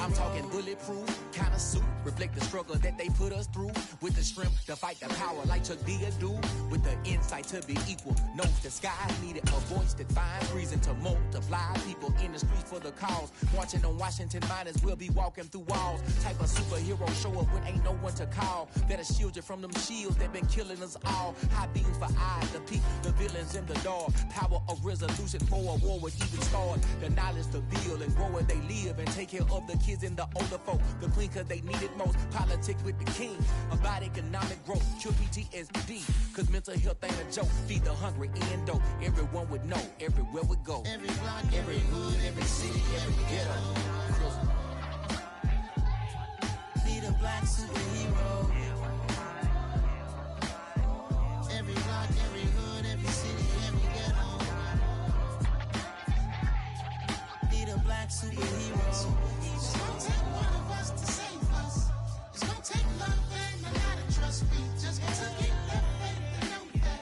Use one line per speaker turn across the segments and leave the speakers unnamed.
I'm talking bulletproof, kind of suit, reflect the struggle that they put us through. With the strength to fight the power like Chuck D do. With the insight to be equal, know the sky needed a voice that finds reason to multiply. People in the streets for the cause, marching on Washington miners will be walking through walls. Type of superhero show up when ain't no one to call. That'll shield you from them shields that been killing us all. High beams for eyes, the peak, the villains in the dark. Power of resolution for a war would even start. The knowledge to build and grow where they live and take care of the kids and the older folk. The clean cause they need it most. Politics with the king. About economic growth. Cure PTSD. Cause mental health ain't a joke. Feed the hungry and dope. Everyone would know. Everywhere we go. Every block, every hood, every city, every ghetto. Need a black superhero. Every block, every hood, every city, every ghetto. Need a black superhero. It's gonna take one of us to save us. It's gonna take love and a lot of trust me. Just to get love and know that.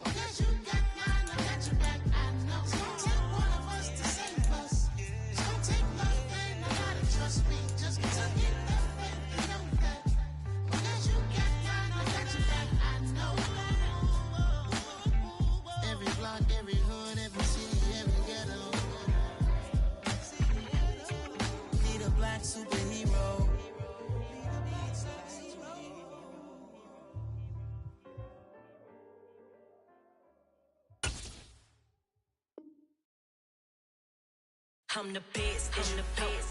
Because you got mine, I got your back, I know. It's gonna take one of us to save us. It's gonna take love and a lot of trust me. Just to get love and know that. Because you got mine, I got your back, I know. Every block, every hood, every city, every ghetto. Need a black superhero.
I'm the best, I'm the best,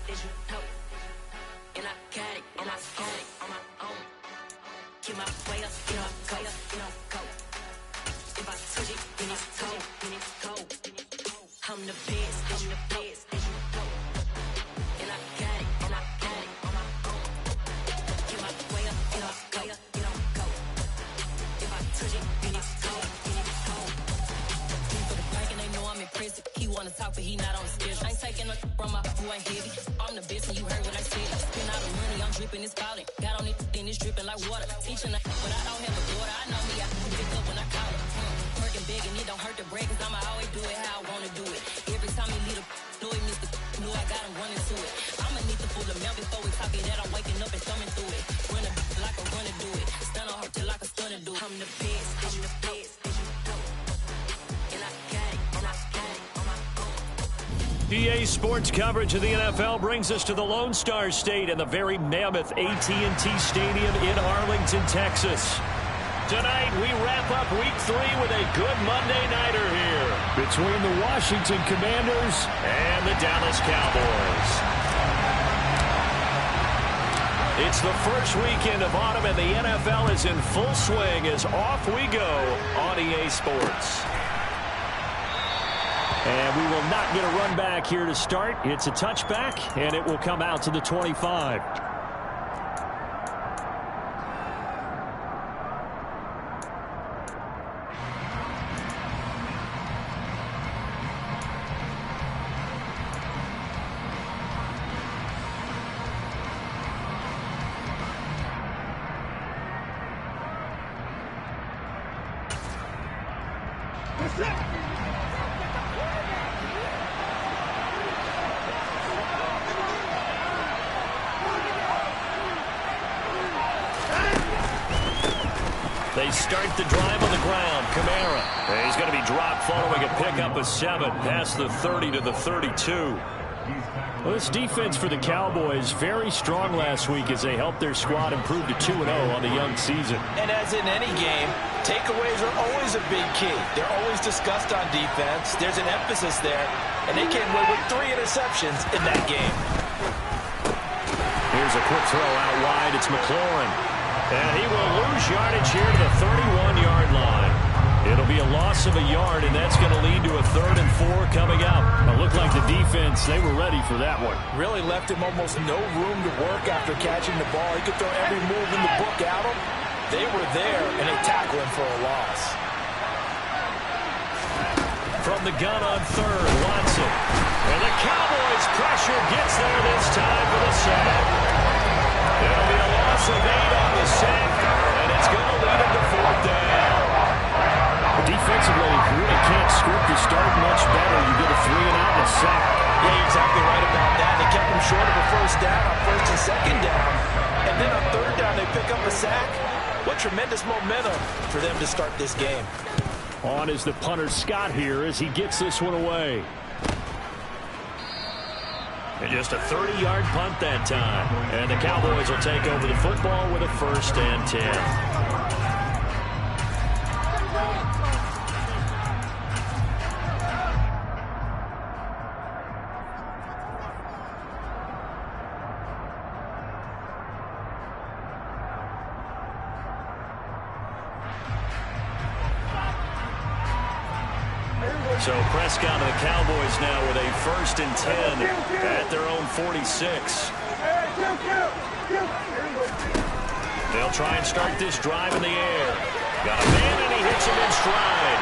and I got it, and I got it on my own. Get my way up, get up, go, get up, go. If I touch it, then it's cold, then it's cold. I'm the best, I'm the best, and I got it, and I got it on my own. Get my way up, get up, go, get up, go. If I touch it, then it's cold, then it's cold. He for the bank and they know I'm impressive. He wanna talk, but he not on the schedule. I ain't taking nothing from my who ain't heavy. I'm the best and you heard what I said. Spend all the money, I'm dripping, it's spouting. Got on it, then it's dripping like water. Teaching her, but I don't have a daughter. I know me, I can pick up when I call it. Working big and it don't hurt to break, cause I'ma always do it how I wanna do it. Every time he lead a know he missed the know I got him running to it. I'ma need to pull the mail before we talk it that I'm waking up and thumbing through it. Run a like a runner do it. Stun on her till like a stunner do it. I'm the best, I'm the best, and I got it, and I got it on my own.
PA Sports coverage of the NFL brings us to the Lone Star State and the very mammoth AT&T Stadium in Arlington, Texas. Tonight, we wrap up Week 3 with a good Monday nighter here between the Washington Commanders and the Dallas Cowboys. It's the first weekend of autumn, and the NFL is in full swing as off we go on EA Sports. And we will not get a run back here to start. It's a touchback, and it will come out to the 25. They start the drive on the ground. Kamara. He's going to be dropped following a pickup of 7 past the 30 to the 32. Well, this defense for the Cowboys very strong last week as they helped their squad improve to 2-0 on the young season.
And as in any game, takeaways are always a big key. They're always discussed on defense. There's an emphasis there, and they came away with 3 interceptions in that game.
Here's a quick throw out wide. It's McLaurin. And he will lose yardage here to the 31-yard line. It'll be a loss of a yard, and that's going to lead to a 3rd and 4 coming out. It looked like the defense, they were ready for that one.
Really left him almost no room to work after catching the ball. He could throw every move in the book at him. They were there, and they tackled him for a loss.
From the gun on 3rd, Watson. And the Cowboys' pressure gets there this time for the sack. It'll be a loss of 8 on the sack, and it's going to lead him to 4th down.
Defensively, you really can't script the start much better. You get a 3-and-out and a sack.
Yeah, you're exactly right about that. They kept him short of a first down on first and second down. And then on third down, they pick up a sack. What tremendous momentum for them to start this game.
On is the punter Scott here as he gets this one away. And just a 30-yard punt that time. And the Cowboys will take over the football with a 1st and 10. So Prescott and the Cowboys now with a 1st and 10 at their own 46. They'll try and start this drive in the air. Got a man and he hits him in stride.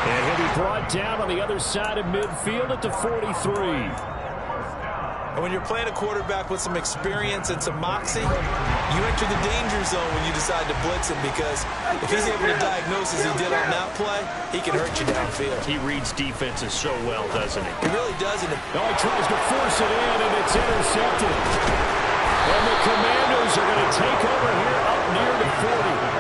And he'll be brought down on the other side of midfield at the 43.
And when you're playing a quarterback with some experience and some moxie, you enter the danger zone when you decide to blitz him, because if he's able to diagnose as he did on that play, he can hurt you downfield.
He reads defenses so well, doesn't he?
He really does.
No, he tries to force it in, and it's intercepted. And the Commanders are going to take over here up near the 40.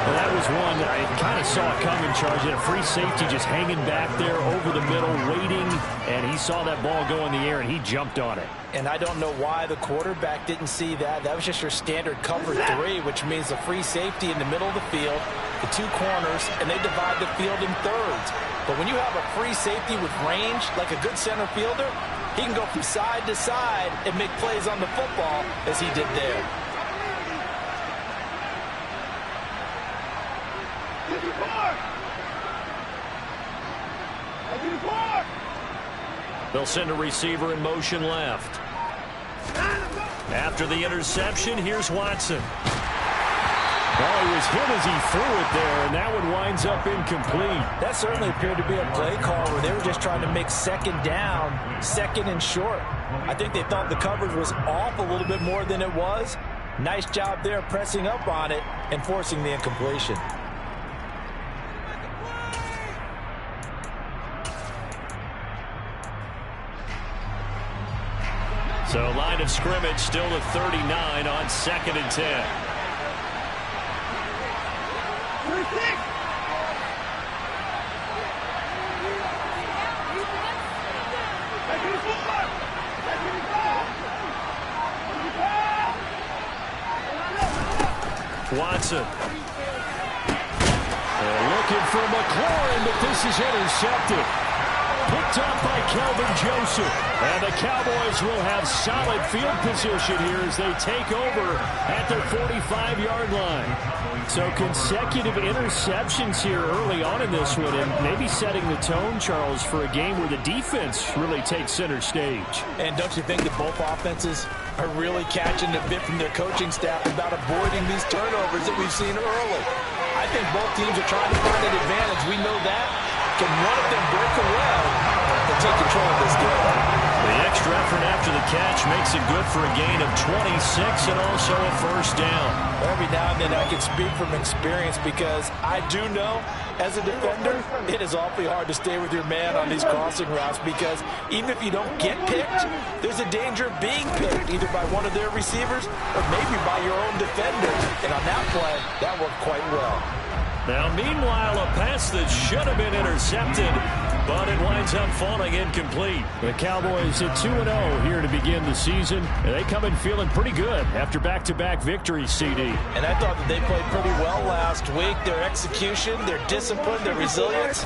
Well, that was one that I kind of saw coming, Charles. A free safety just hanging back there over the middle, waiting, and he saw that ball go in the air, and he jumped on it.
And I don't know why the quarterback didn't see that. That was just your standard cover 3, which means a free safety in the middle of the field, the 2 corners, and they divide the field in thirds. But when you have a free safety with range, like a good center fielder, he can go from side to side and make plays on the football as he did there.
They'll send a receiver in motion left. After the interception, here's Watson. Well, he was hit as he threw it there, and that one winds up incomplete.
That certainly appeared to be a play call where they were just trying to make second down, second and short. I think they thought the coverage was off a little bit more than it was. Nice job there pressing up on it and forcing the incompletion.
So line of scrimmage still to 39 on 2nd and 10. Watson. They're looking for McLaurin, but this is intercepted. Picked up by Kelvin Joseph. And the Cowboys will have solid field position here as they take over at their 45-yard line. So consecutive interceptions here early on in this one, and maybe setting the tone, Charles, for a game where the defense really takes center stage.
And don't you think that both offenses are really catching a bit from their coaching staff about avoiding these turnovers that we've seen early? I think both teams are trying to find an advantage. We know that. Can one of them break away and take control of this game?
The extra effort after the catch makes it good for a gain of 26 and also a 1st down.
Every now and then I can speak from experience, because I do know as a defender it is awfully hard to stay with your man on these crossing routes, because even if you don't get picked, there's a danger of being picked either by one of their receivers or maybe by your own defender. And on that play, that worked quite well.
Now, meanwhile, a pass that should have been intercepted, but it winds up falling incomplete. The Cowboys at 2-0 here to begin the season. And they come in feeling pretty good after back-to-back victories, CD.
And I thought that they played pretty well last week. Their execution, their discipline, their resilience,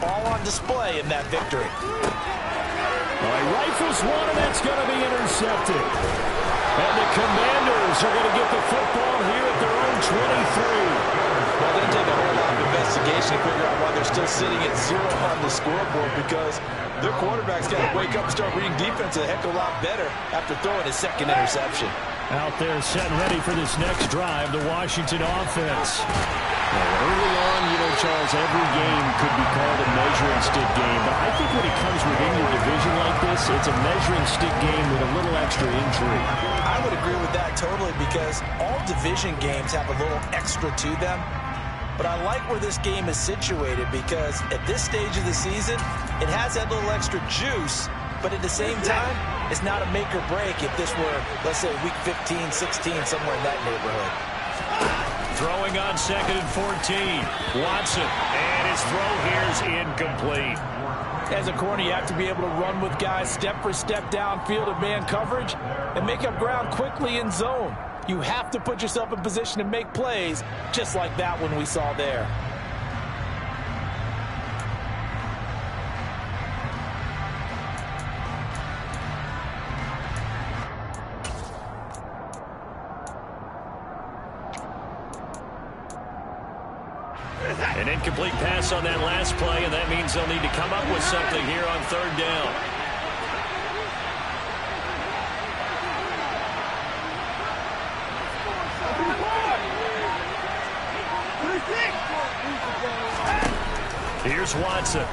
all on display in that victory.
All right, rifles one, and that's going to be intercepted. And the Commanders are going to get the football here at their own 23.
Well, it's going to take a whole lot of investigation to figure out why they're still sitting at 0 on the scoreboard, because their quarterback's got to wake up and start reading defense a heck of a lot better after throwing his 2nd interception.
Out there set and ready for this next drive, the Washington offense. Well, early on, Charles, every game could be called a measuring stick game, but I think when it comes within your division like this, it's a measuring stick game with a little extra intrigue.
I would agree with that totally, because all division games have a little extra to them. But I like where this game is situated, because at this stage of the season, it has that little extra juice but at the same time, it's not a make or break if this were, let's say, week 15, 16, somewhere in that neighborhood.
Throwing on 2nd and 14. Watson, and his throw here is incomplete.
As a corner, you have to be able to run with guys step for step downfield of man coverage and make up ground quickly in zone. You have to put yourself in position to make plays, just like that one we saw there.
An incomplete pass on that last play, and that means they'll need to come up with something here on 3rd down. Here's Watson.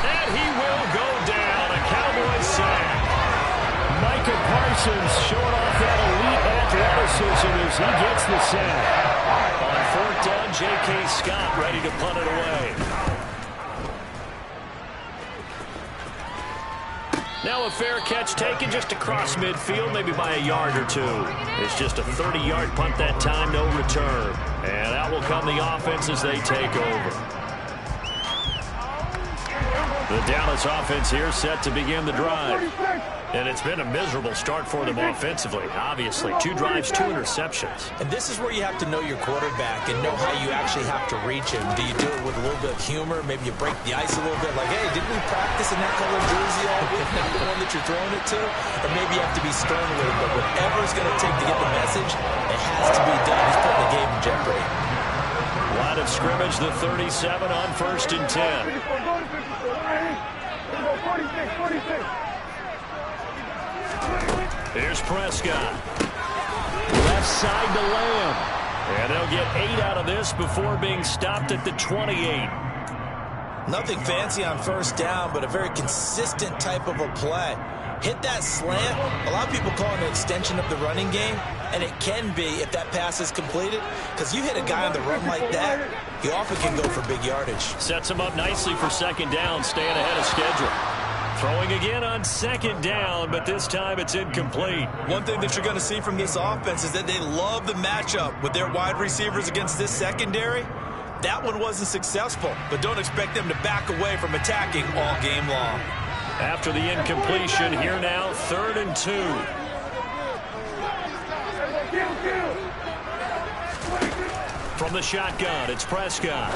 And he will go down. A Cowboys sack.
Micah Parsons showing off that elite athleticism as he gets the sack.
On 4th down, J.K. Scott ready to punt it away. Now a fair catch taken just across midfield, maybe by a yard or two. It's just a 30-yard punt that time, no return. And out will come the offense as they take over. The Dallas offense here set to begin the drive. And it's been a miserable start for them offensively. Obviously, 2 drives, 2 interceptions.
And this is where you have to know your quarterback and know how you actually have to reach him. Do you do it with a little bit of humor? Maybe you break the ice a little bit, like, hey, didn't we practice in that color jersey all week? Not the one that you're throwing it to? Or maybe you have to be stern with him. But whatever it's going to take to get the message, it has to be done. He's putting the game in jeopardy.
Line of scrimmage, the 37 on 1st and 10. Here's Prescott.
Left side to Lamb.
And they'll get 8 out of this before being stopped at the 28.
Nothing fancy on 1st down, but a very consistent type of a play. Hit that slant. A lot of people call it an extension of the running game, and it can be if that pass is completed, because you hit a guy on the run like that, he often can go for big yardage.
Sets him up nicely for 2nd down, staying ahead of schedule. Throwing again on 2nd down, but this time it's incomplete.
One thing that you're going to see from this offense is that they love the matchup with their wide receivers against this secondary. That one wasn't successful, but don't expect them to back away from attacking all game long.
After the incompletion, here now, 3rd and 2. From the shotgun, it's Prescott.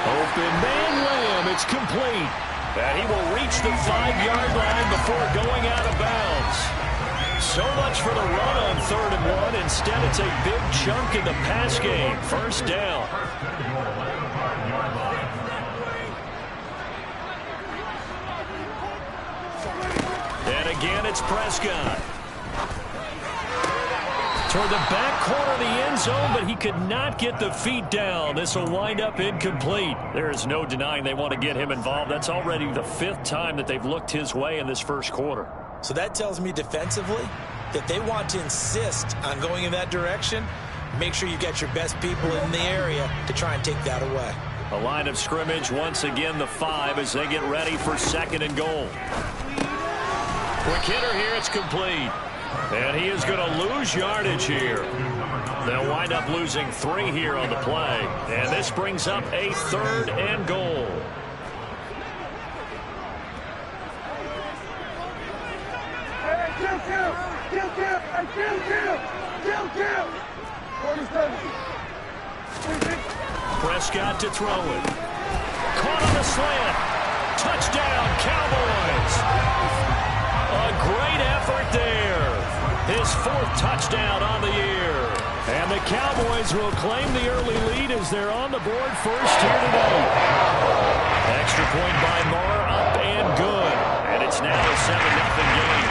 Open man Lamb, it's complete.
And he will reach the 5-yard line before going out of bounds. So much for the run on 3rd and 1. Instead, it's a big chunk in the pass game. 1st down. And again, it's Prescott. Toward the back corner of the end zone, but he could not get the feet down. This will wind up incomplete. There is no denying they want to get him involved. That's already the 5th time that they've looked his way in this 1st quarter.
So that tells me defensively that they want to insist on going in that direction. Make sure you've got your best people in the area to try and take that away.
A line of scrimmage, once again the 5 as they get ready for 2nd and goal. Quick hitter here, it's complete. And he is going to lose yardage here. They'll wind up losing 3 here on the play. And this brings up a 3rd and goal. Prescott to throw it. Caught on the slant. Touchdown, Cowboys. A great effort there. His 4th touchdown on the year. And the Cowboys will claim the early lead as they're on the board first here today. Extra point by Moore, up and good. And it's now a 7-0 game.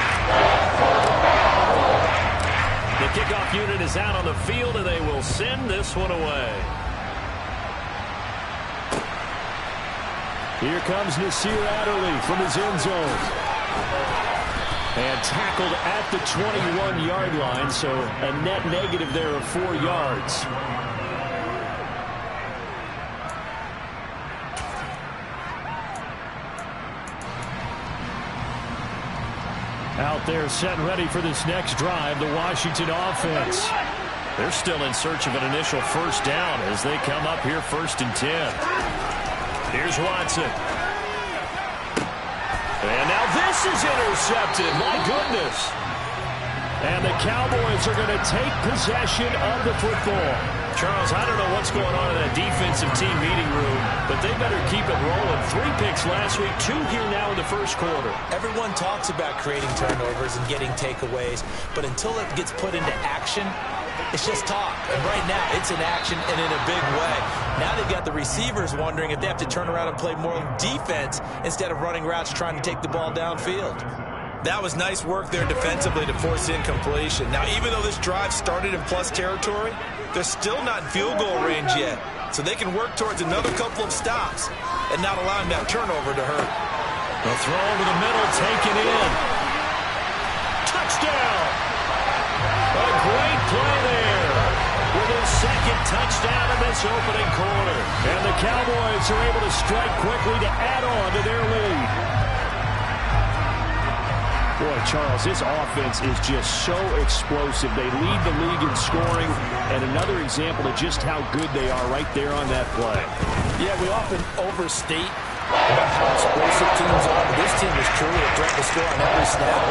The kickoff unit is out on the field, and they will send this one away.
Here comes Nasir Adderley from his end zone. And tackled at the 21-yard line, so a net negative there of 4 yards.
Out there set and ready for this next drive, the Washington offense. They're still in search of an initial first down as they come up here 1st and 10. Here's Watson. And now this is intercepted. My goodness. And the Cowboys are going to take possession of the football. Charles, I don't know what's going on in that defensive team meeting room, but they better keep it rolling. 3 picks last week, 2 here now in the first quarter.
Everyone talks about creating turnovers and getting takeaways, but until it gets put into action, it's just talk. And right now, it's in action and in a big way. Now they've got the receivers wondering if they have to turn around and play more defense instead of running routes trying to take the ball downfield. That was nice work there defensively to force incompletion. Now, even though this drive started in plus territory, they're still not in field goal range yet. So they can work towards another couple of stops and not allowing that turnover to hurt.
The throw over the middle, taken in. Touchdown! A great play there. With his second touchdown in this opening quarter. And the Cowboys are able to strike quickly to add on to their lead. Boy, Charles, this offense is just so explosive. They lead the league in scoring, and another example of just how good they are right there on that play.
Yeah, we often overstate about how explosive teams are, but this team is truly a threat to score on every snap,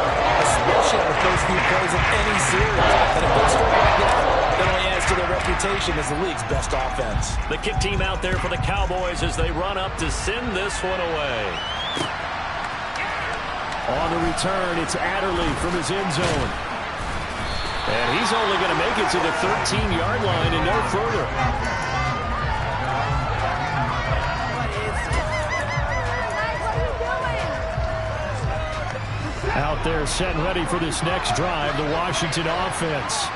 especially on the first few plays of any series. And if they score like that only adds to their reputation as the league's best offense.
The kick team out there for the Cowboys as they run up to send this one away. On the return, it's Adderley from his end zone. And he's only going to make it to the 13-yard line and no further. Out there set and ready for this next drive, the Washington offense.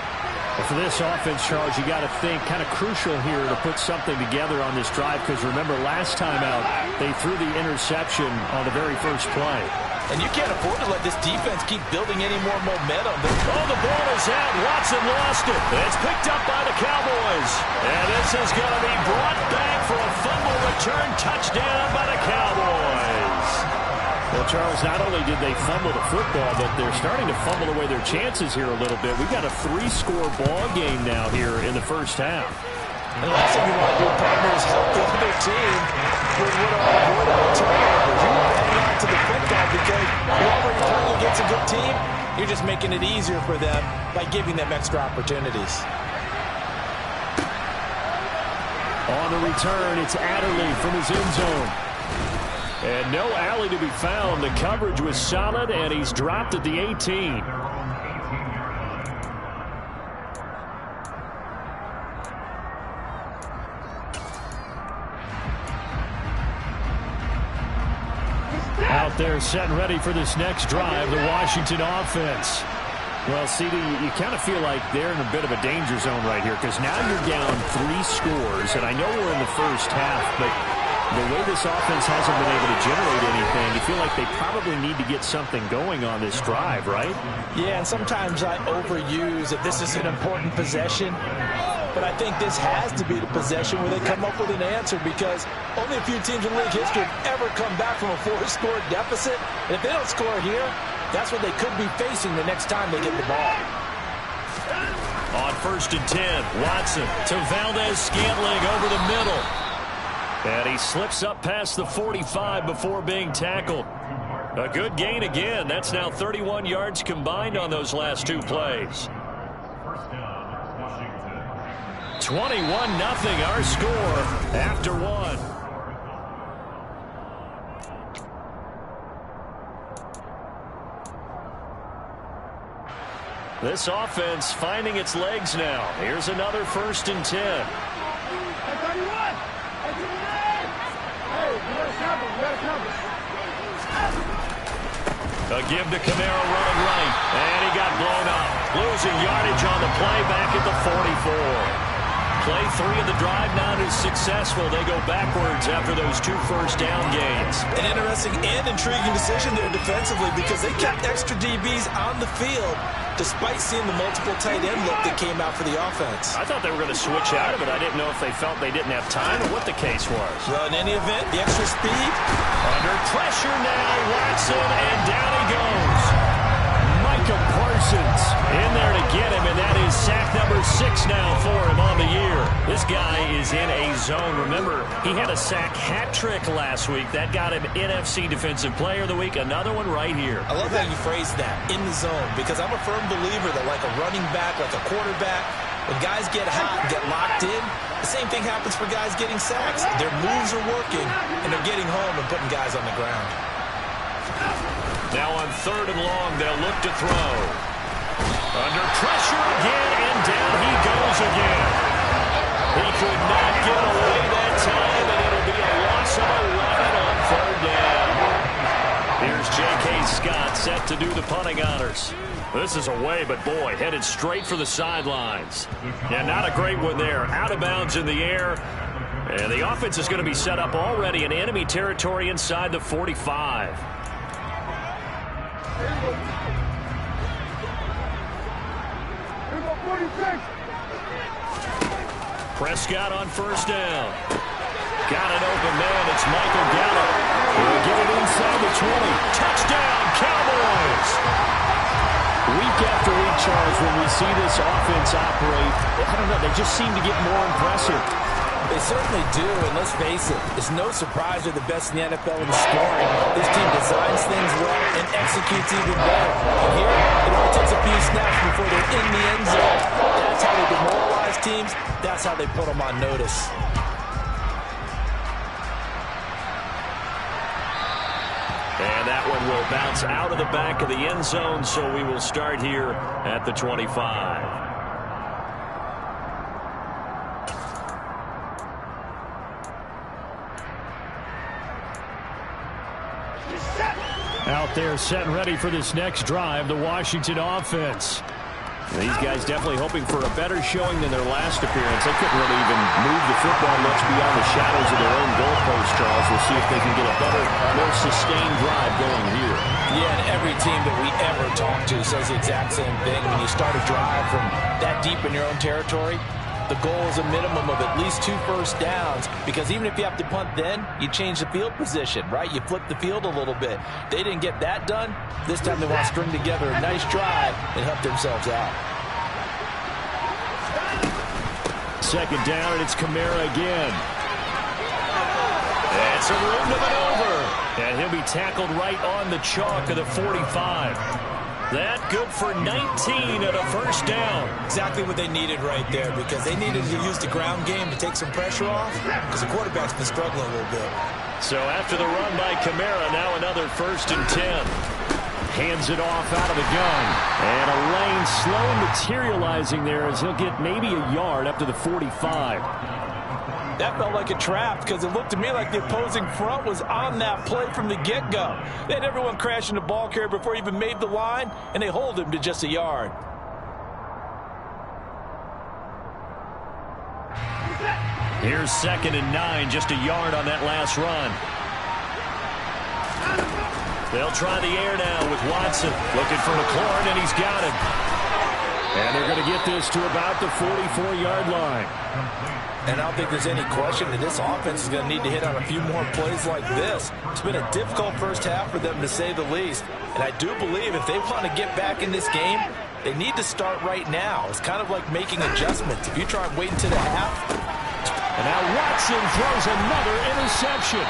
But for this offense, Charles, you got to think kind of crucial here to put something together on this drive, because remember last time out, they threw the interception on the very first play.
And you can't afford to let this defense keep building any more momentum.
Oh, the ball is out. Watson lost it. It's picked up by the Cowboys. And this is going to be brought back for a fumble return touchdown by the Cowboys. Well, Charles, not only did they fumble the football, but they're starting to fumble away their chances here a little bit. We've got a 3-score ball game now here in the first half.
And the last thing you want to do, partner, is help the other team with what are avoidable turnovers. You bang on to the football because you're already playing against a good team. You're just making it easier for them by giving them extra opportunities.
On the return, it's Adderley from his end zone. And no alley to be found. The coverage was solid, and he's dropped at the 18. Out there set and ready for this next drive, the Washington offense. Well, CD, you kind of feel like they're in a bit of a danger zone right here, because now you're down 3 scores, and I know we're in the first half, but the way this offense hasn't been able to generate anything, you feel like they probably need to get something going on this drive, right?
Yeah, and sometimes I overuse that this is an important possession. But I think this has to be the possession where they come up with an answer, because only a few teams in league history have ever come back from a 4-score deficit. And if they don't score here, that's what they could be facing the next time they get the ball.
On 1st and 10, Watson to Valdez-Scantling over the middle. And he slips up past the 45 before being tackled. A good gain again. That's now 31 yards combined on those last 2 plays. 21-0 our score after 1. This offense finding its legs now. Here's another 1st and 10. A give to Camaro running right, and he got blown up. Losing yardage on the play back at the 44. Play 3 of the drive not as successful. They go backwards after those 2 first-down gains.
An interesting and intriguing decision there defensively, because they kept extra DBs on the field despite seeing the multiple tight end look that came out for the offense.
I thought they were going to switch out of it. I didn't know if they felt they didn't have time or what the case was.
Well, in any event, the extra speed.
Under pressure now, Watson, and down he goes. Parsons in there to get him, and that is sack number 6 now for him on the year. This guy is in a zone. Remember, he had a sack hat trick last week. That got him NFC Defensive Player of the Week. Another one right here.
I love how you phrase that, in the zone, because I'm a firm believer that like a running back, like a quarterback, when guys get hot and get locked in, the same thing happens for guys getting sacks. Their moves are working, and they're getting home and putting guys on the ground.
Now on 3rd and long, they'll look to throw. Under pressure again, and down he goes again. He could not get away that time, and it'll be a loss of 11 on 3rd down. Here's J.K. Scott set to do the punting honors. This is away, but boy, headed straight for the sidelines. Yeah, not a great one there. Out of bounds in the air. And the offense is going to be set up already in enemy territory inside the 45. Prescott on 1st down. Got an open man. It's Michael Gallup. He'll get it inside the 20. Touchdown, Cowboys! Week after week, Charles, when we see this offense operate, I don't know, they just seem to get more impressive.
They certainly do, and let's face it, it's no surprise they're the best in the NFL in scoring. This team designs things well and executes even better. And here, it only takes a few snaps before they're in the end zone. That's how they demoralize teams. That's how they put them on notice.
And that one will bounce out of the back of the end zone, so we will start here at the 25. Out there set and ready for this next drive, the Washington offense. These guys definitely hoping for a better showing than their last appearance. They couldn't really even move the football much beyond the shadows of their own goalpost, Charles. We'll see if they can get a better, more sustained drive going here.
Yeah, and every team that we ever talk to says the exact same thing. When you start a drive from that deep in your own territory, the goal is a minimum of at least 2 first downs, because even if you have to punt then, you change the field position, right? You flip the field a little bit. They didn't get that done. This time they want to string together a nice drive and help themselves out.
2nd down, and it's Kamara again. That's a room to maneuver. And he'll be tackled right on the chalk of the 45. That good for 19 at a 1st down.
Exactly what they needed right there, because they needed to use the ground game to take some pressure off, because the quarterback's been struggling a little bit.
So after the run by Kamara, now another 1st and 10. Hands it off out of the gun. And a lane slow materializing there as he'll get maybe a yard up to the 45.
That felt like a trap, because it looked to me like the opposing front was on that play from the get-go. They had everyone crashing the ball carrier before he even made the line, and they hold him to just a yard.
Here's 2nd and 9, just a yard on that last run. They'll try the air now with Watson. Looking for McLaurin, and he's got him. And they're going to get this to about the 44-yard line.
And I don't think there's any question that this offense is going to need to hit on a few more plays like this. It's been a difficult first half for them, to say the least. And I do believe if they want to get back in this game, they need to start right now. It's kind of like making adjustments. If you try and wait until the half.
And now Watson throws another interception.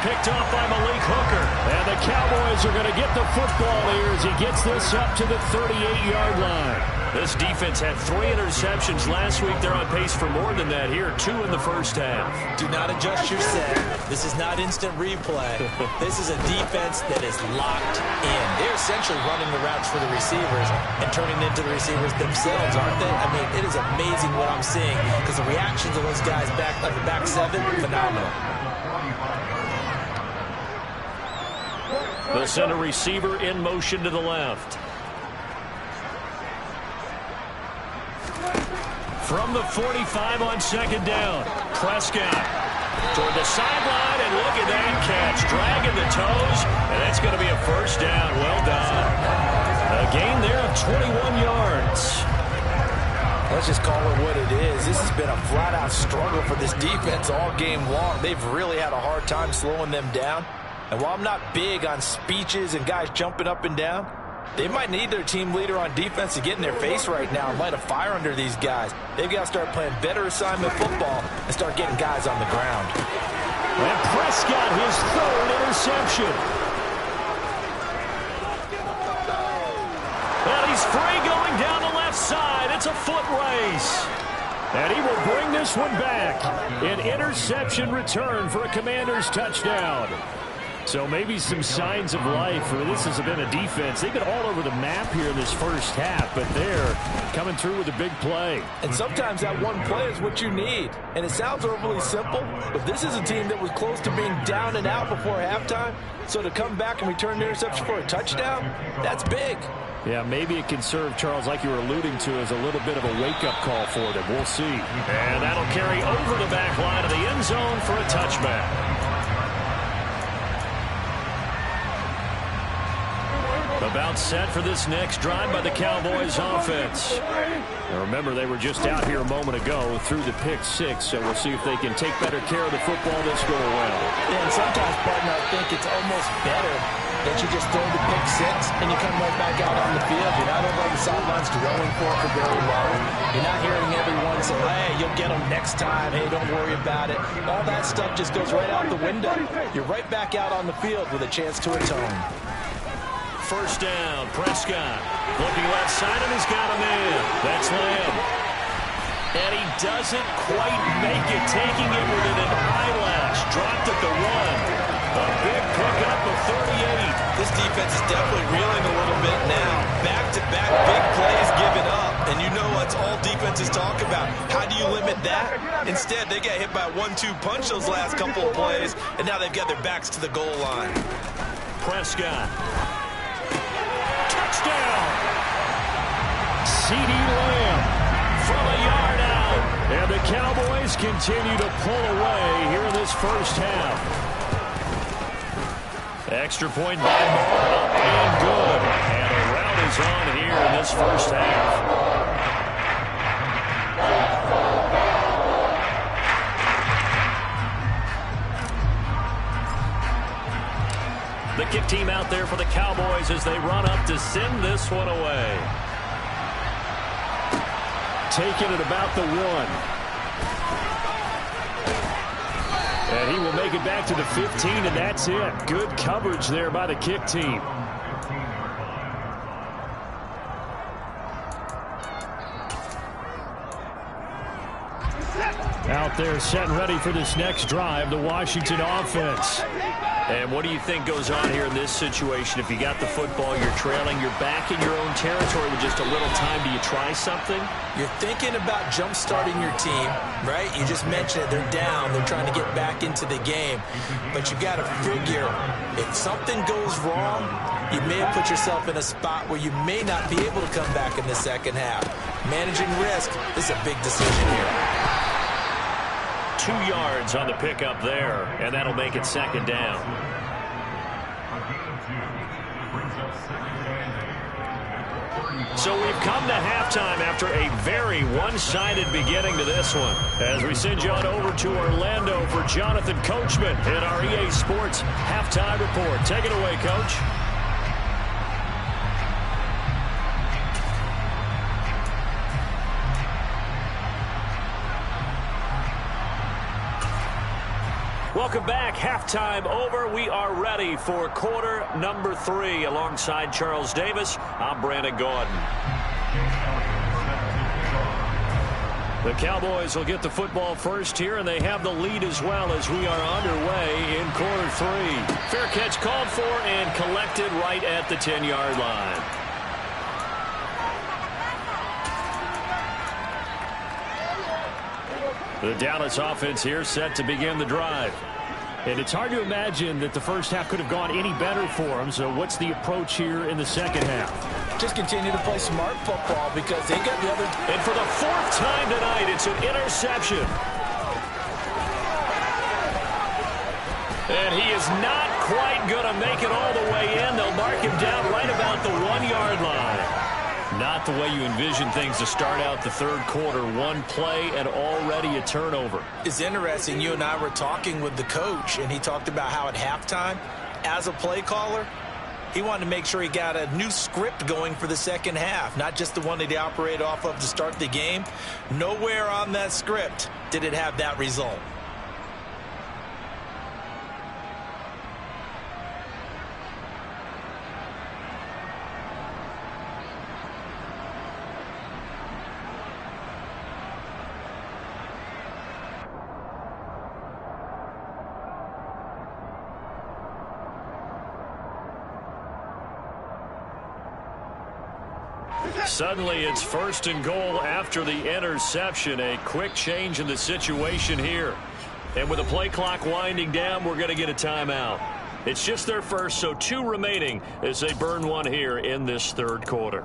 Picked off by Malik Hooker. And the Cowboys are going to get the football here as he gets this up to the 38-yard line. This defense had 3 interceptions last week. They're on pace for more than that here. 2 in the first half.
Do not adjust your set. This is not instant replay. This is a defense that is locked in. They're essentially running the routes for the receivers and turning into the receivers themselves, aren't they? I mean, it is amazing what I'm seeing, because the reactions of those guys back on the back 7, phenomenal.
They'll send a receiver in motion to the left. From the 45 on 2nd down. Prescott toward the sideline, and look at that catch. Dragging the toes, and that's going to be a 1st down. Well done. A gain there of 21 yards.
Let's just call it what it is. This has been a flat-out struggle for this defense all game long. They've really had a hard time slowing them down. And while I'm not big on speeches and guys jumping up and down, They might need their team leader on defense to get in their face right now and light a fire under these guys. They've got to start playing better assignment football and start getting guys on the ground.
And Prescott, his third interception. And he's free going down the left side. It's a foot race. And he will bring this one back. An interception return for a Commanders touchdown. So maybe some signs of life for this has been a defense. They've been all over the map here in this first half, but they're coming through with a big play.
And sometimes that one play is what you need. And it sounds overly simple, but this is a team that was close to being down and out before halftime. So to come back and return the interception for a touchdown, that's big.
Yeah, maybe it can serve, Charles, like you were alluding to, as a little bit of a wake-up call for them. We'll see. And that'll carry over the back line of the end zone for a touchback. About set for this next drive by the Cowboys offense. Now remember, they were just out here a moment ago through the pick-6, so we'll see if they can take better care of the football this go-around.
Yeah, and sometimes, partner, I think it's almost better that you just throw the pick-6 and you come right back out on the field. You're not over on the sidelines drilling for it for very long. You're not hearing everyone say, hey, you'll get them next time. Hey, don't worry about it. All that stuff just goes right out the window. You're right back out on the field with a chance to atone.
First down, Prescott. Looking left side, and he's got him in. That's Lamb. And he doesn't quite make it, taking it within an eyelash. Dropped at the 1. A big pickup of 38.
This defense is definitely reeling a little bit now. Back-to-back big plays given up. And you know that's all defenses talk about. How do you limit that? Instead, they got hit by a 1-2 punch those last couple of plays, and now they've got their backs to the goal line.
Prescott. Touchdown! CeeDee Lamb from a yard out. And the Cowboys continue to pull away here in this first half. Extra point by Moore, up and good. And a rout is on here in this first half. The kick team out there for the Cowboys as they run up to send this one away. Taking it about the 1. And he will make it back to the 15, and that's it. Good coverage there by the kick team. Out there set and ready for this next drive, the Washington offense. And what do you think goes on here in this situation? If you got the football, you're trailing, you're back in your own territory with just a little time. Do you try something?
You're thinking about jump-starting your team, right? You just mentioned it. They're down. They're trying to get back into the game. But you got to figure, if something goes wrong, you may have put yourself in a spot where you may not be able to come back in the second half. Managing risk is a big decision here.
2 yards on the pickup there, and that'll make it second down. So we've come to halftime after a very one-sided beginning to this one. As we send you on over to Orlando for Jonathan Coachman in our EA Sports Halftime Report. Take it away, Coach. Welcome back. Halftime over. We are ready for quarter number 3. Alongside Charles Davis, I'm Brandon Gordon. The Cowboys will get the football first here, and they have the lead as well as we are underway in quarter 3. Fair catch called for and collected right at the 10-yard line. The Dallas offense here set to begin the drive. And it's hard to imagine that the first half could have gone any better for them. So what's the approach here in the second half?
Just continue to play smart football because they got the other.
And for the 4th time tonight, it's an interception. And he is not quite going to make it all the way in. They'll mark him down right about the 1-yard line. Not the way you envision things to start out the third quarter. One play and already a turnover.
It's interesting. You and I were talking with the coach, and he talked about how at halftime, as a play caller,
He wanted to make sure he got a new script going for the second half, not just the one that he operated off of to start the game. Nowhere on that script did it have that result.
Suddenly, it's 1st and goal after the interception. A quick change in the situation here. And with the play clock winding down, we're going to get a timeout. It's just their first, so 2 remaining as they burn one here in this 3rd quarter.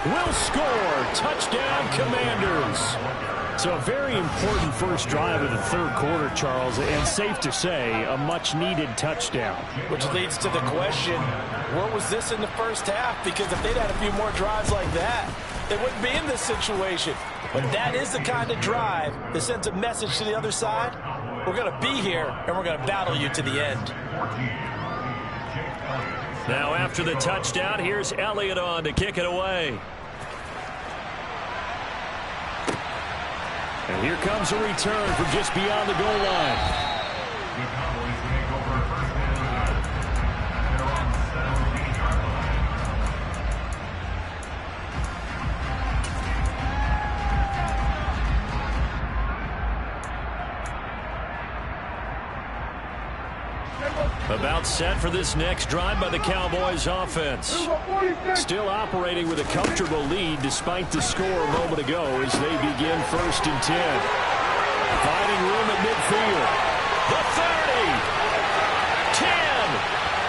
Will score. Touchdown, Commanders. So a very important first drive of the 3rd quarter, Charles, and safe to say, a much-needed touchdown.
Which leads to the question, where was this in the first half? Because if they'd had a few more drives like that, they wouldn't be in this situation. But that is the kind of drive that sends a message to the other side. We're going to be here, and we're going to battle you to the end.
Now after the touchdown, here's Elliott on to kick it away.
And here comes a return from just beyond the goal line.
About set for this next drive by the Cowboys offense.
Still operating with a comfortable lead despite the score a moment ago as they begin 1st and 10. Finding room at midfield.
The 30. 10.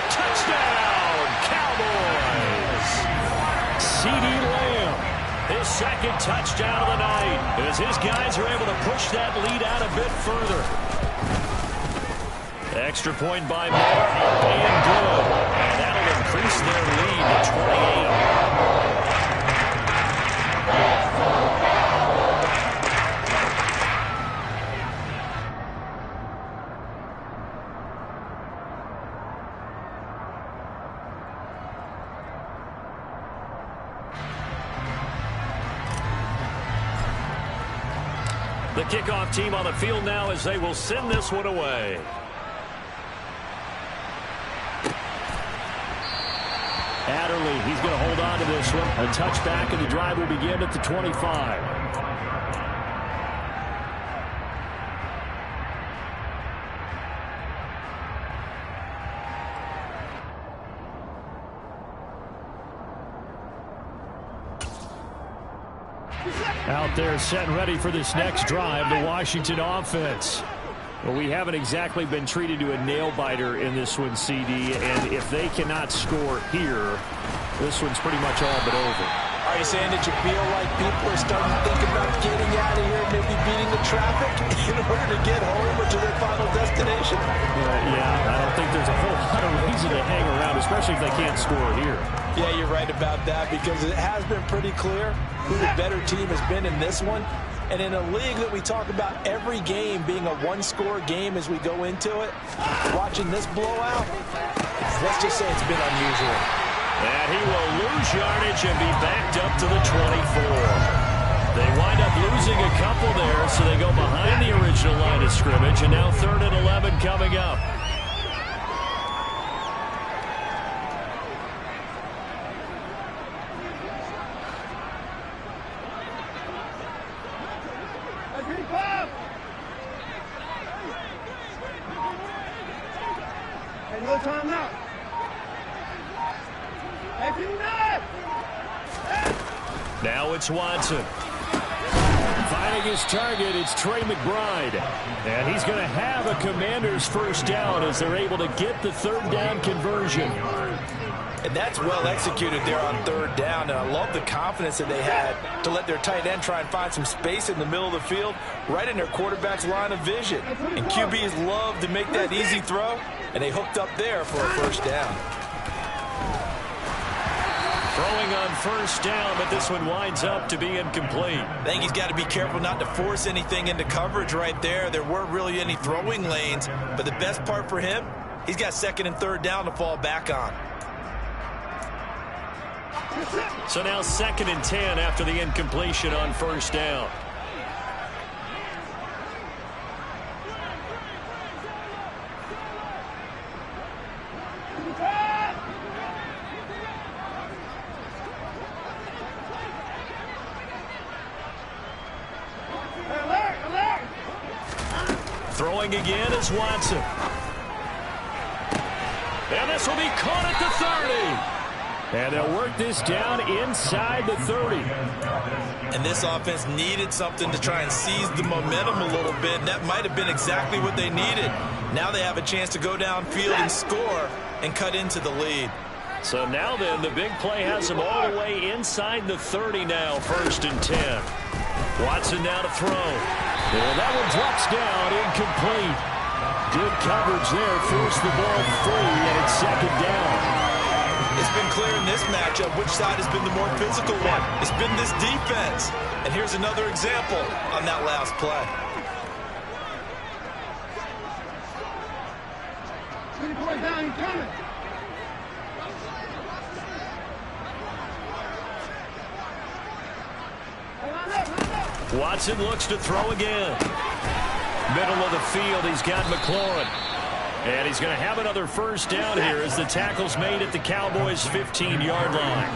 Touchdown, Cowboys.
CeeDee Lamb.
His 2nd touchdown of the night as his guys are able to push that lead out a bit further. Extra point by Moore, up and good. And that'll increase their lead to 28. The kickoff team on the field now as they will send this one away.
Adderley, he's going to hold on to this one. A touchback, and the drive will begin at the 25. Out there set and ready for this next drive, the Washington offense. Well, we haven't exactly been treated to a nail-biter in this one, CD, and if they cannot score here, this one's pretty much all but over.
Are you saying that you feel like people are starting to think about getting out of here, maybe beating the traffic in order to get home or to their final destination?
Yeah, I don't think there's a whole lot of reason to hang around, especially if they can't score here.
Yeah, you're right about that because it has been pretty clear who the better team has been in this one. And in a league that we talk about every game being a one-score game as we go into it, watching this blowout, let's just say it's been unusual.
And he will lose yardage and be backed up to the 24. They wind up losing a couple there, so they go behind the original line of scrimmage, and now 3rd and 11 coming up. Now it's Watson.
Finding his target, it's Trey McBride. And he's going to have a Commanders first down as they're able to get the 3rd down conversion.
And that's well executed there on third down. And I love the confidence that they had to let their tight end try and find some space in the middle of the field, right in their quarterback's line of vision. And QBs love to make that easy throw, and they hooked up there for a first down.
Throwing on first down, but this one winds up to be incomplete.
I think he's got to be careful not to force anything into coverage right there. There weren't really any throwing lanes, but the best part for him, he's got second and third down to fall back on.
So now 2nd and 10 after the incompletion on first down. Throwing again is Watson. And this will be caught at the 30. And they'll work this down inside the 30.
And this offense needed something to try and seize the momentum a little bit, and that might have been exactly what they needed. Now they have a chance to go downfield and score and cut into the lead.
So now then, the big play has them all the way inside the 30 now, 1st and 10. Watson now to throw. And that one drops down, incomplete. Good coverage there, forced the ball free, and it's 2nd down.
It's been clear in this matchup which side has been the more physical one. It's been this defense. And here's another example on that last play.
Watson looks to throw again. Middle of the field, he's got McLaurin. And he's going to have another first down here as the tackle's made at the Cowboys' 15-yard line.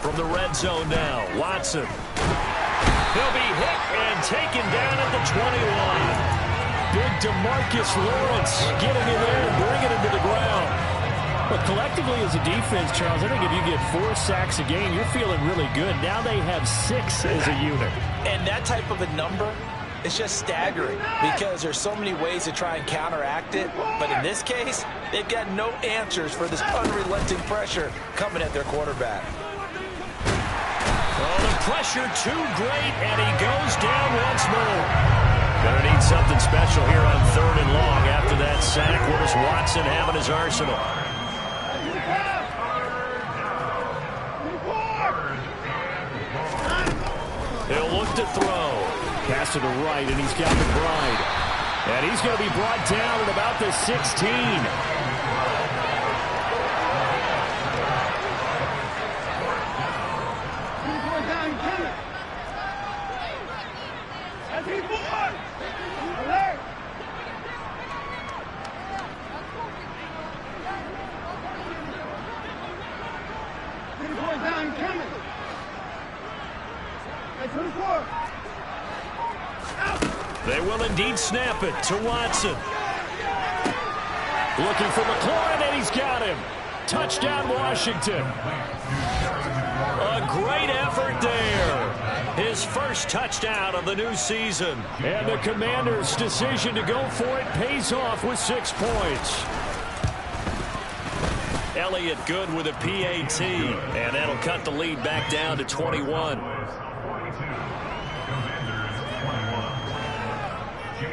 From the red zone now, Watson. He'll be hit and taken down at the 20-line. Big DeMarcus Lawrence getting in there and bringing him to the ground.
But collectively as a defense, Charles, I think if you get 4 sacks a game, you're feeling really good. Now they have 6 as a unit.
And that type of a number is just staggering because there's so many ways to try and counteract it. But in this case, they've got no answers for this unrelenting pressure coming at their quarterback.
Oh, the pressure too great, and he goes down once more. Gonna need something special here on 3rd and long after that sack. What does Watson have in his arsenal? He'll look to throw.
Pass to the right, and he's got McBride. And he's going to be brought down at about the 16.
They will indeed snap it to Watson. Looking for McLaurin, and he's got him. Touchdown, Washington. A great effort there. His first touchdown of the new season. And the Commanders' decision to go for it pays off with 6 points. Elliott good with a PAT, and that'll cut the lead back down to 21.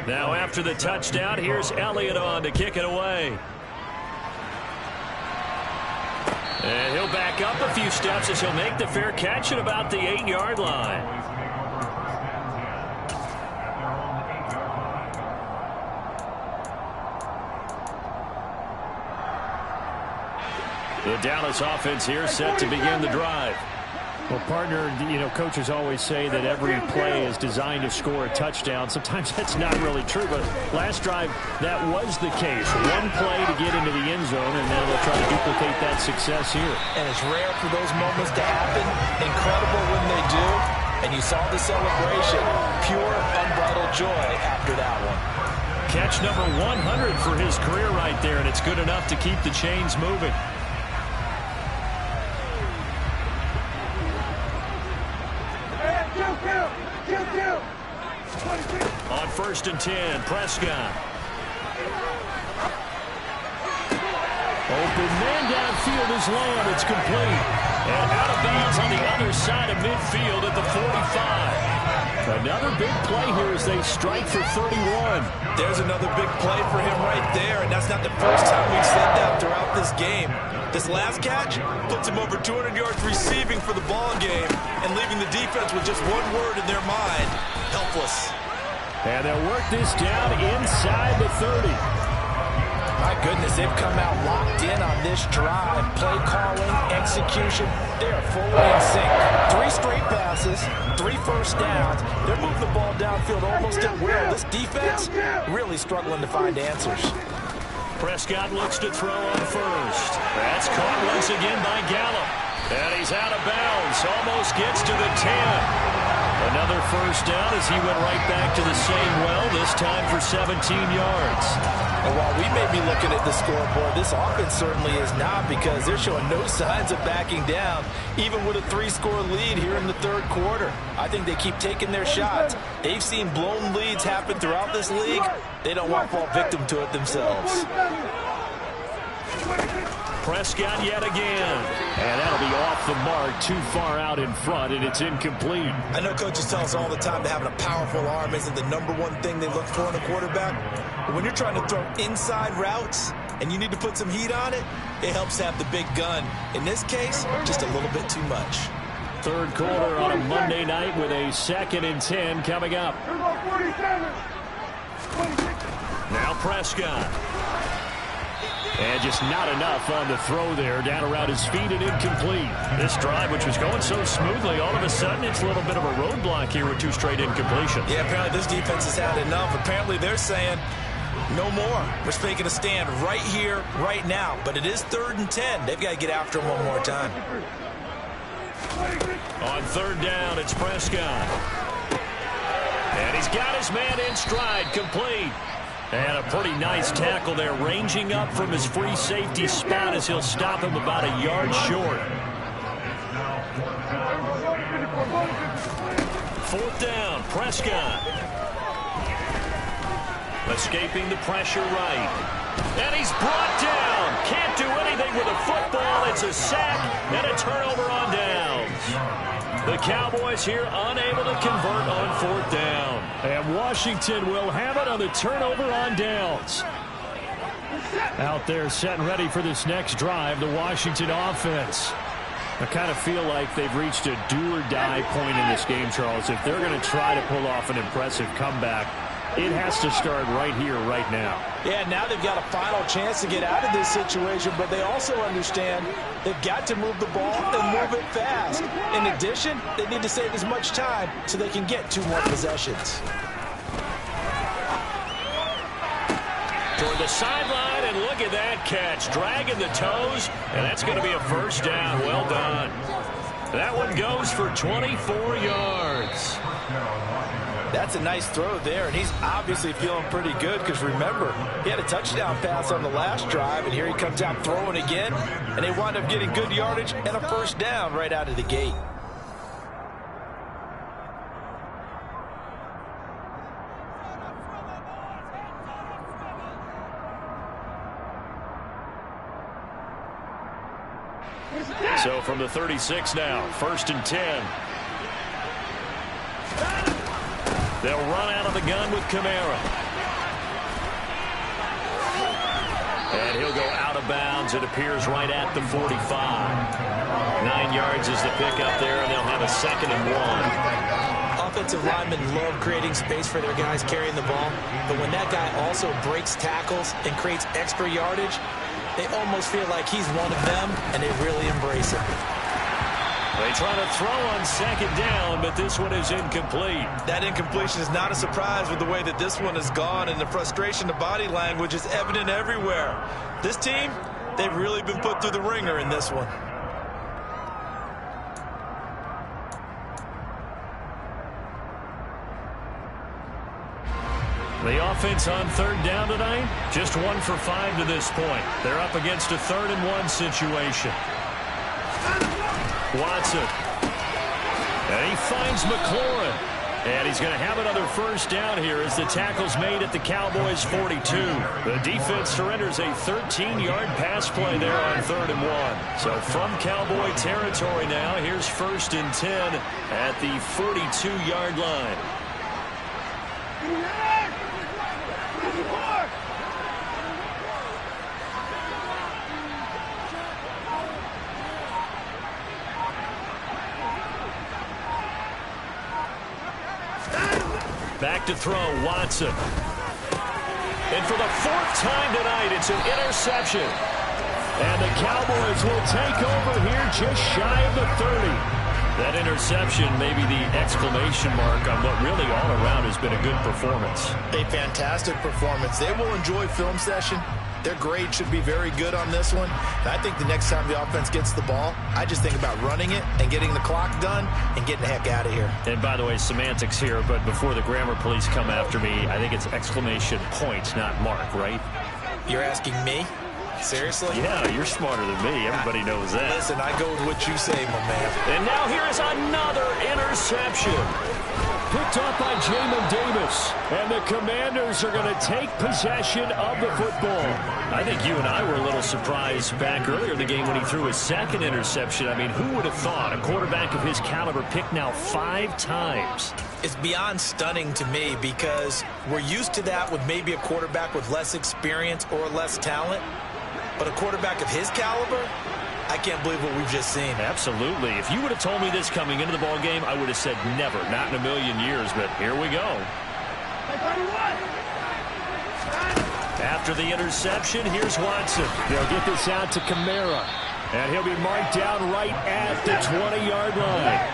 Now after the touchdown, here's Elliott on to kick it away. And he'll back up a few steps as he'll make the fair catch at about the 8-yard line. The Dallas offense here set to begin the drive.
Well, partner, coaches always say that every play is designed to score a touchdown. Sometimes that's not really true, but last drive, that was the case. One play to get into the end zone, and now they'll try to duplicate that success here.
And it's rare for those moments to happen. Incredible when they do. And you saw the celebration. Pure, unbridled joy after that one.
Catch number 100 for his career right there, and it's good enough to keep the chains moving. On 1st and 10, Prescott. Open man downfield is low, and it's complete. And out of bounds on the other side of midfield at the 45. Another big play here as they strike for 31.
There's another big play for him right there, and that's not the first time we've said that throughout this game. This last catch puts him over 200 yards receiving for the ball game and leaving the defense with just one word in their mind: helpless.
And they'll work this down inside the 30.
My goodness, they've come out locked in on this drive. Play calling, execution, they are fully in sync. 3 straight passes, 3 first downs. They're moving the ball downfield almost at will. This defense really struggling to find answers.
Prescott looks to throw on first. That's caught once again by Gallup. And he's out of bounds. Almost gets to the 10. Another first down as he went right back to the same well, this time for 17 yards.
And while we may be looking at the scoreboard, this offense certainly is not, because they're showing no signs of backing down, even with a 3-score lead here in the 3rd quarter. I think they keep taking their shots. They've seen blown leads happen throughout this league. They don't want to fall victim to it themselves.
Prescott yet again. And that'll be off the mark, too far out in front, and it's incomplete.
I know coaches tell us all the time that having a powerful arm isn't the #1 thing they look for in a quarterback. But when you're trying to throw inside routes and you need to put some heat on it, it helps to have the big gun. In this case, just a little bit too much.
3rd quarter on a Monday night with a 2nd and 10 coming up. Now Prescott. And just not enough on the throw there. Down around his feet and incomplete. This drive, which was going so smoothly, all of a sudden it's a little bit of a roadblock here with 2 straight incompletions.
Yeah, apparently this defense has had enough. Apparently they're saying no more. We're making a stand right here, right now. But it is 3rd and 10. They've got to get after him one more time.
On 3rd down, it's Prescott. And he's got his man in stride, complete. And a pretty nice tackle there, ranging up from his free safety spot as he'll stop him about a yard short. 4th down, Prescott. Escaping the pressure right. And he's brought down. Can't do anything with a football. It's a sack and a turnover on downs. The Cowboys here unable to convert on 4th down. And Washington will have it on the turnover on downs. Out there set and ready for this next drive, the Washington offense. I kind of feel like they've reached a do-or-die point in this game, Charles. If they're going to try to pull off an impressive comeback, it has to start right here, right now.
Yeah, now they've got a final chance to get out of this situation, but they also understand they've got to move the ball and move it fast. In addition, they need to save as much time so they can get 2 more possessions.
Toward the sideline, and look at that catch. Dragging the toes, and that's going to be a first down. Well done. That one goes for 24 yards.
That's a nice throw there, and he's obviously feeling pretty good because, remember, he had a touchdown pass on the last drive, and here he comes out throwing again, and they wind up getting good yardage and a first down right out of the gate.
So from the 36 now, 1st and 10. They'll run out of the gun with Kamara. And he'll go out of bounds. It appears right at the 45. 9 yards is the pickup there, and they'll have a 2nd and 1.
Offensive linemen love creating space for their guys carrying the ball. But when that guy also breaks tackles and creates extra yardage, they almost feel like he's one of them, and they really embrace it.
They try to throw on 2nd down, but this one is incomplete.
That incompletion is not a surprise with the way that this one has gone, and the frustration, the body language is evident everywhere. This team, they've really been put through the ringer in this one.
The offense on third down tonight, just 1 for 5 to this point. They're up against a 3rd and 1 situation. Watson. And he finds McLaurin. And he's going to have another first down here as the tackle's made at the Cowboys' 42. The defense surrenders a 13-yard pass play there on 3rd and 1. So from Cowboy territory now, here's 1st and 10 at the 42-yard line. Back to throw, Watson. And for the 4th time tonight, it's an interception. And the Cowboys will take over here just shy of the 30. That interception may be the exclamation mark on what really all around has been a good performance.
A fantastic performance. They will enjoy film session. Their grade should be very good on this one. And I think the next time the offense gets the ball, I just think about running it and getting the clock done and getting the heck out of here.
And by the way, semantics here, but before the grammar police come after me, I think it's exclamation point, not mark, right?
You're asking me? Seriously?
Yeah, you're smarter than me. Everybody knows that.
Listen, I go with what you say, my man.
And now here is another interception. Picked up by Jamin Davis. And the Commanders are going to take possession of the football. I think you and I were a little surprised back earlier in the game when he threw his 2nd interception. I mean, who would have thought a quarterback of his caliber picked now 5 times?
It's beyond stunning to me because we're used to that with maybe a quarterback with less experience or less talent. But a quarterback of his caliber, I can't believe what we've just seen.
Absolutely. If you would have told me this coming into the ball game, I would have said never, not in a million years, but here we go. After the interception, here's Watson.
They'll get this out to Kamara, and he'll be marked down right at the 20-yard line.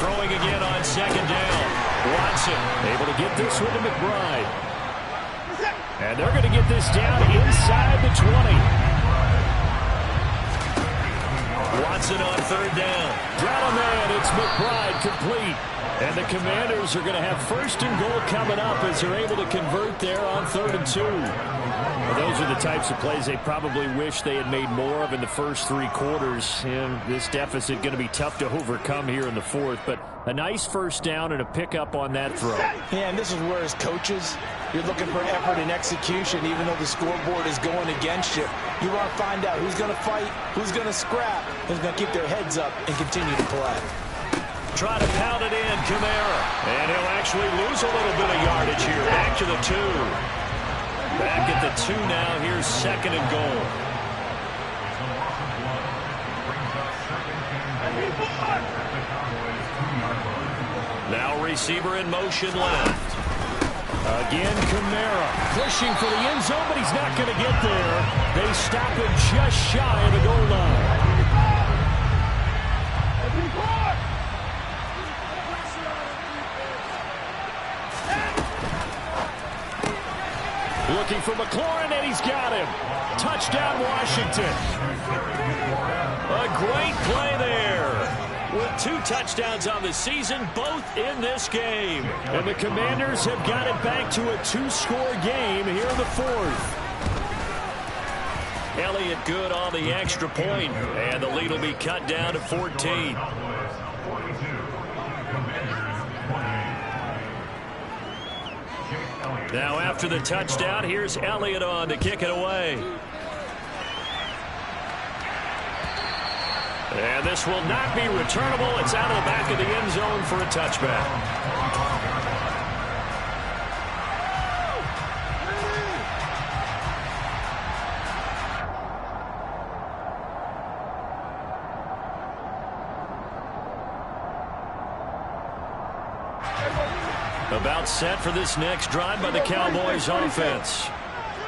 Throwing again on 2nd down. Watson able to get this one to McBride. And they're going to get this down inside the 20. Watson on 3rd down. Down a man, it's McBride complete. And the Commanders are going to have 1st and goal coming up as they're able to convert there on 3rd and 2. Well, those are the types of plays they probably wish they had made more of in the first 3 quarters. And this deficit going to be tough to overcome here in the 4th. But a nice first down and a pickup on that throw.
Yeah, and this is where as coaches, you're looking for effort and execution even though the scoreboard is going against you. You want to find out who's going to fight, who's going to scrap, who's going to keep their heads up and continue to play.
Try to pound it in, Kamara. And he'll actually lose a little bit of yardage here. Back to the 2. Back at the 2 now. Here's 2nd and goal. Now receiver in motion left.
Again, Kamara pushing for the end zone, but he's not going to get there. They stop him just shy of the goal line. Looking for McLaurin, and he's got him. Touchdown, Washington.
A great play there. With 2 touchdowns on the season, both in this game.
And the Commanders have got it back to a 2-score game here in the 4th.
Elliott good on the extra point, and the lead will be cut down to 14. Now after the touchdown, here's Elliott on to kick it away. And this will not be returnable. It's out of the back of the end zone for a touchback. About set for this next drive by the Cowboys offense.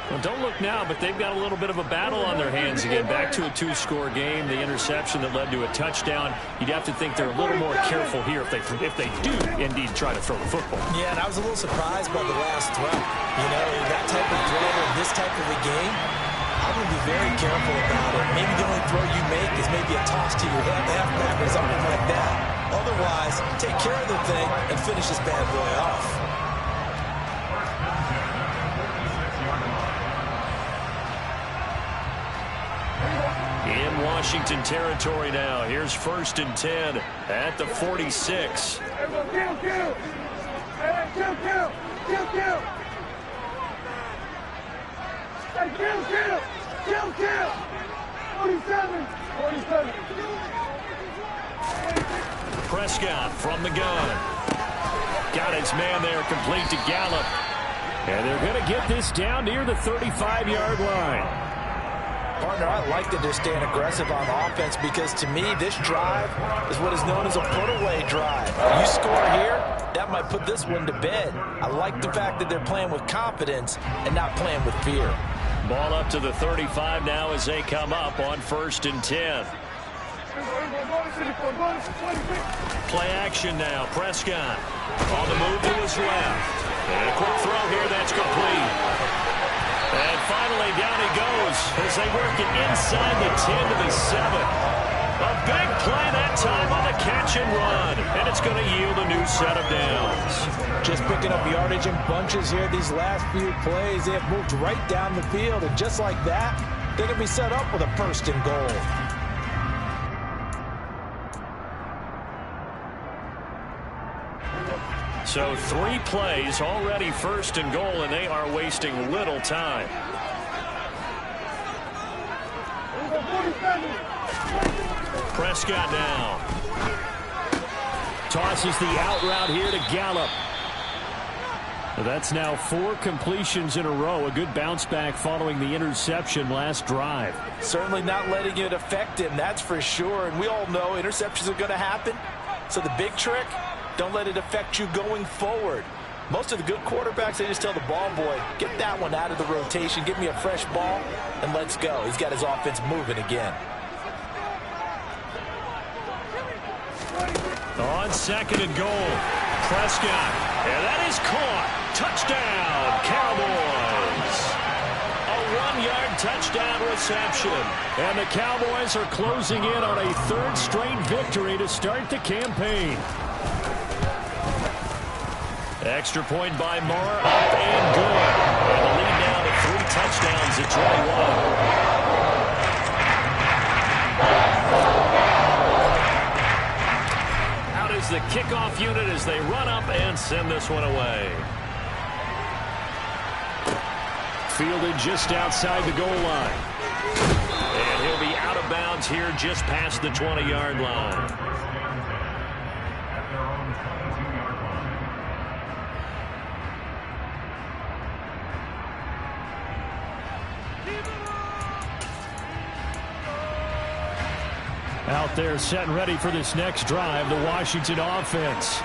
Well, don't look now, but they've got a little bit of a battle on their hands again. Back to a 2-score game. The interception that led to a touchdown. You'd have to think they're a little more careful here if they do indeed try to throw the football.
Yeah, and I was a little surprised by the last throw. You know, that type of throw in this type of a game, I'm going to be very careful about it. Maybe the only throw you make is maybe a toss to your halfback or something like that.
Otherwise, take care of the thing and finish this bad boy off.
In Washington territory now. Here's 1st and 10 at the 46.
Kill. 47.
Prescott from the gun. Got his man there, complete to Gallup. And they're going to get this down near the 35-yard line.
Partner, I like that they're staying aggressive on offense because, to me, this drive is what is known as a put-away drive. You score here, that might put this one to bed. I like the fact that they're playing with confidence and not playing with fear.
Ball up to the 35 now as they come up on 1st and 10. Play action now. Prescott on the move to his left. And a quick throw here that's complete. And finally down he goes as they work it inside the 10 to the 7. A big play that time on the catch and run. And it's going to yield a new set of downs.
Just picking up yardage in bunches here these last few plays. They have moved right down the field. And just like that, they're going to be set up with a 1st and goal.
So 3 plays already 1st and goal, and they are wasting little time. Prescott now. Tosses the out route here to Gallup. That's now 4 completions in a row. A good bounce back following the interception last drive.
Certainly not letting it affect him, that's for sure. And we all know interceptions are going to happen. So the big trick, don't let it affect you going forward. Most of the good quarterbacks, they just tell the ball boy, get that one out of the rotation, give me a fresh ball, and let's go. He's got his offense moving again.
On 2nd and goal, Prescott. And that is caught. Touchdown, Cowboys. A 1-yard touchdown reception. And the Cowboys are closing in on a 3rd straight victory to start the campaign. Extra point by Moore, up and good. And the lead now to 3 touchdowns at 21. Out is the kickoff unit as they run up and send this one away. Fielded just outside the goal line. And he'll be out of bounds here just past the 20-yard line. Out there set and ready for this next drive, the Washington offense.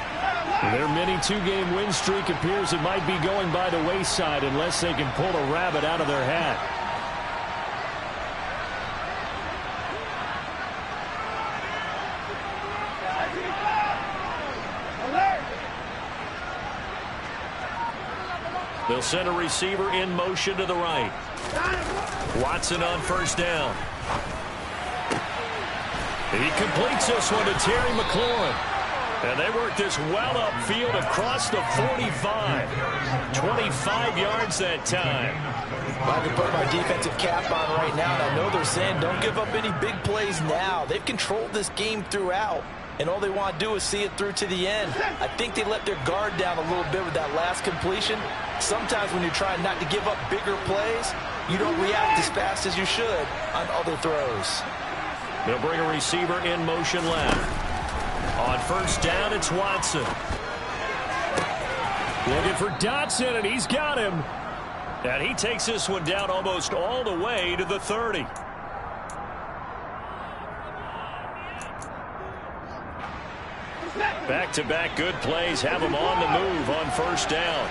Their mini 2-game win streak appears it might be going by the wayside unless they can pull a rabbit out of their hat. They'll send a receiver in motion to the right. Watson on 1st down. He completes this one to Terry McLaurin. And they work this well upfield across the 45. 25 yards that time.
I can put my defensive cap on right now, and I know they're saying don't give up any big plays now. They've controlled this game throughout, and all they want to do is see it through to the end. I think they let their guard down a little bit with that last completion. Sometimes when you're trying not to give up bigger plays, you don't react as fast as you should on other throws.
They'll bring a receiver in motion left. On 1st down, it's Watson. Looking for Dotson, and he's got him. And he takes this one down almost all the way to the 30. Back-to-back good plays have him on the move on 1st down.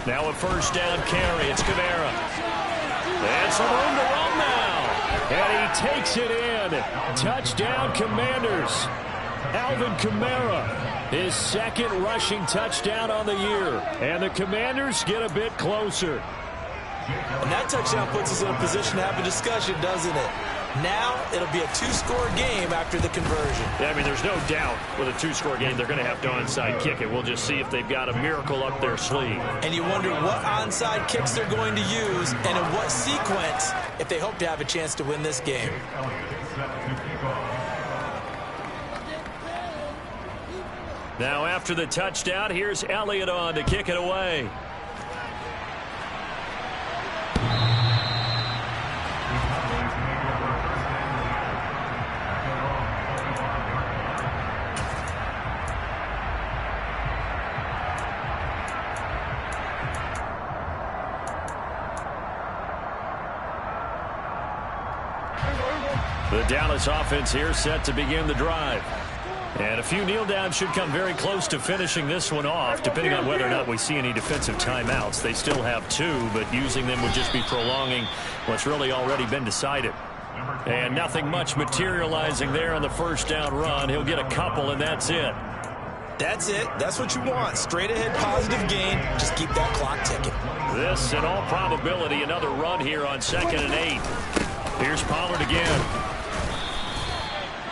Now a 1st down carry. It's Kamara. And some room to run now. And he takes it in. Touchdown, Commanders. Alvin Kamara, his 2nd rushing touchdown on the year. And the Commanders get a bit closer.
And that touchdown puts us in a position to have a discussion, doesn't it? Now it'll be a two-score game after the conversion.
Yeah, I mean, there's no doubt with a two-score game they're going to have to onside kick it. We'll just see if they've got a miracle up their sleeve.
And you wonder what onside kicks they're going to use and in what sequence if they hope to have a chance to win this game.
Now after the touchdown, here's Elliott on to kick it away. The Dallas offense here set to begin the drive. And a few kneel downs should come very close to finishing this one off, depending on whether or not we see any defensive timeouts. They still have 2, but using them would just be prolonging what's really already been decided. And nothing much materializing there on the first down run. He'll get a couple, and that's it.
That's it. That's what you want. Straight ahead positive gain. Just keep that clock ticking.
This, in all probability, another run here on 2nd and 8. Here's Pollard again.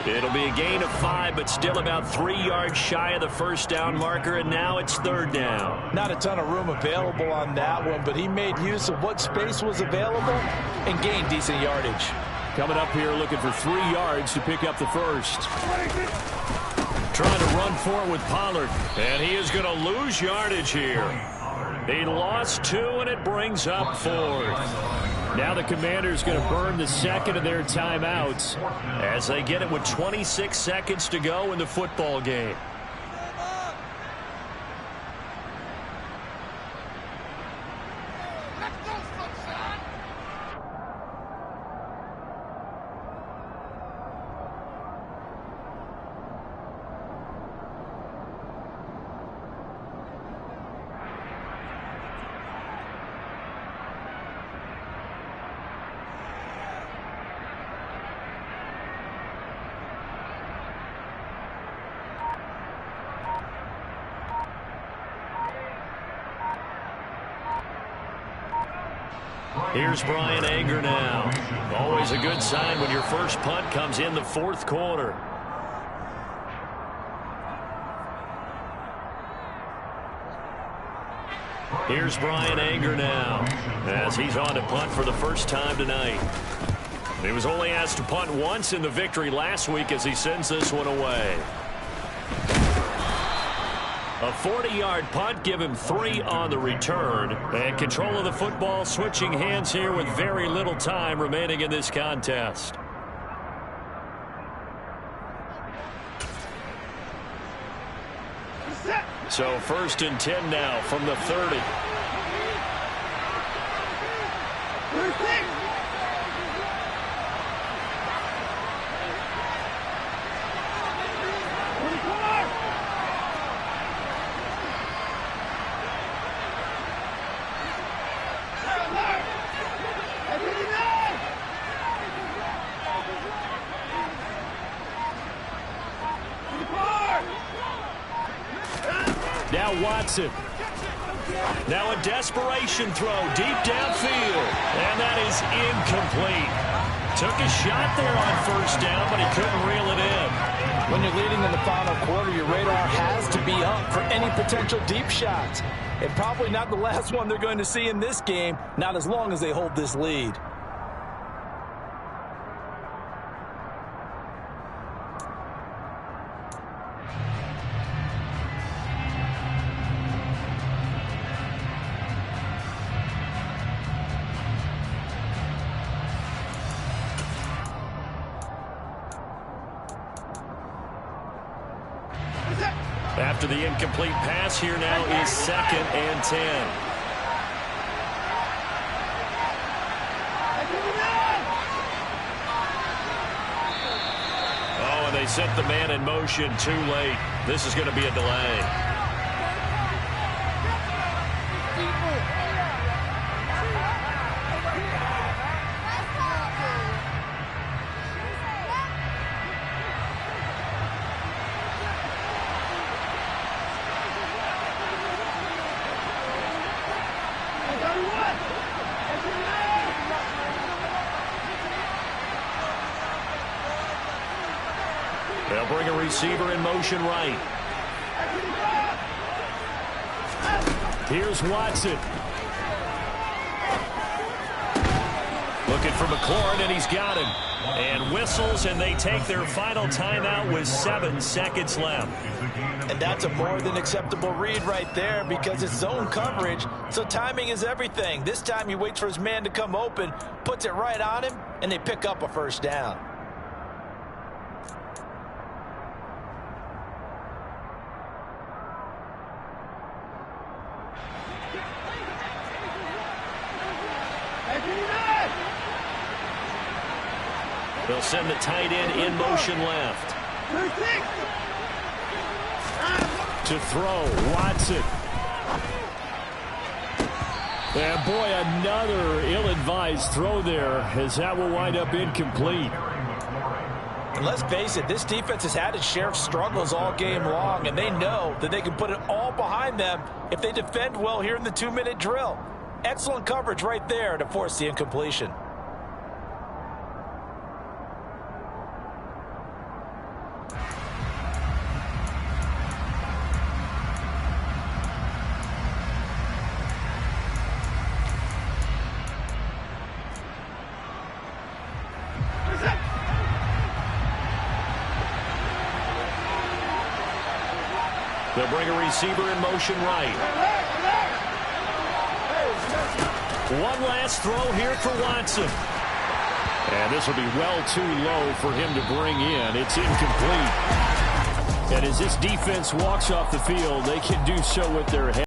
It'll be a gain of 5, but still about 3 yards shy of the first down marker, and now it's 3rd down.
Not a ton of room available on that one, but he made use of what space was available and gained decent yardage.
Coming up here looking for 3 yards to pick up the first. Trying to run for it with Pollard, and he is going to lose yardage here. He lost 2, and it brings up 4th. Now the Commanders going to burn the second of their timeouts as they get it with 26 seconds to go in the football game. Here's Brian Anger now. Always a good sign when your first punt comes in the 4th quarter. Here's Brian Anger now as he's on to punt for the first time tonight. He was only asked to punt once in the victory last week as he sends this one away. A 40-yard punt, give him 3 on the return. And control of the football switching hands here with very little time remaining in this contest. So 1st and 10 now from the 30. Now Watson. Now a desperation throw deep downfield. And that is incomplete. Took a shot there on 1st down, but he couldn't reel it in.
When you're leading in the final quarter, your radar has to be up for any potential deep shots. And probably not the last one they're going to see in this game, not as long as they hold this lead.
After the incomplete pass, here now is 2nd and 10. Oh, and they set the man in motion too late. This is going to be a delay.
They'll bring a receiver in motion right. Here's Watson. Looking for McLaurin, and he's got him. And whistles, and they take their final timeout with 7 seconds left.
And that's a more than acceptable read right there because it's zone coverage, so timing is everything. This time he waits for his man to come open, puts it right on him, and they pick up a first down.
They'll send the tight end in motion left. To throw, Watson. And boy, another ill-advised throw there, as that will wind up incomplete.
And let's face it, this defense has had its share of struggles all game long, and they know that they can put it all behind them if they defend well here in the 2-minute drill. Excellent coverage right there to force the incompletion.
They'll bring a receiver in motion right. One last throw here for Watson. And this will be well too low for him to bring in. It's incomplete. And as this defense walks off the field, they can do so with their head.